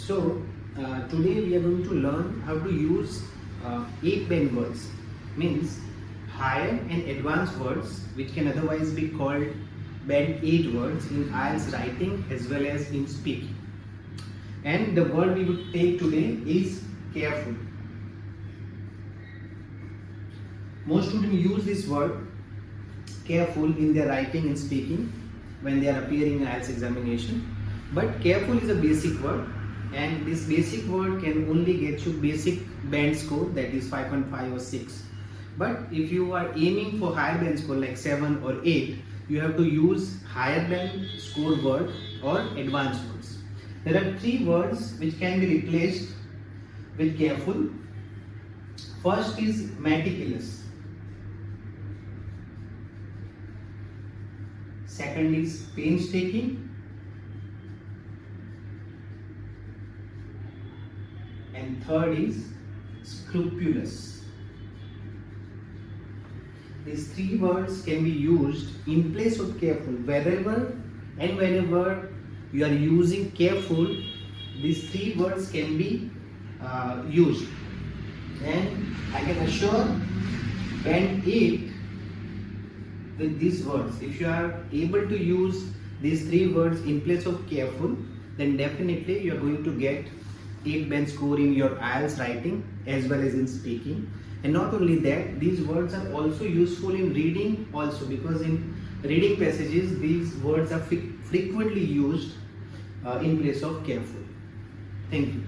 So today we are going to learn how to use 8 band words, means higher and advanced words which can otherwise be called band 8 words in IELTS writing as well as in speaking. And the word we would take today is careful. Most students use this word careful in their writing and speaking when they are appearing in IELTS examination. But careful is a basic word, and this basic word can only get you basic band score, that is 5.5 or 6. But if you are aiming for higher band score like 7 or 8, you have to use higher band score word or advanced words. There are 3 words which can be replaced with careful. First is meticulous. Second is painstaking. And third is scrupulous. These 3 words can be used in place of careful. Wherever and whenever you are using careful, these 3 words can be used. And I can assure band 8 with these words. If you are able to use these 3 words in place of careful, then definitely you are going to get 8 band score in your IELTS writing as well as in speaking. And not only that, these words are also useful in reading also, because in reading passages these words are frequently used in place of careful. Thank you.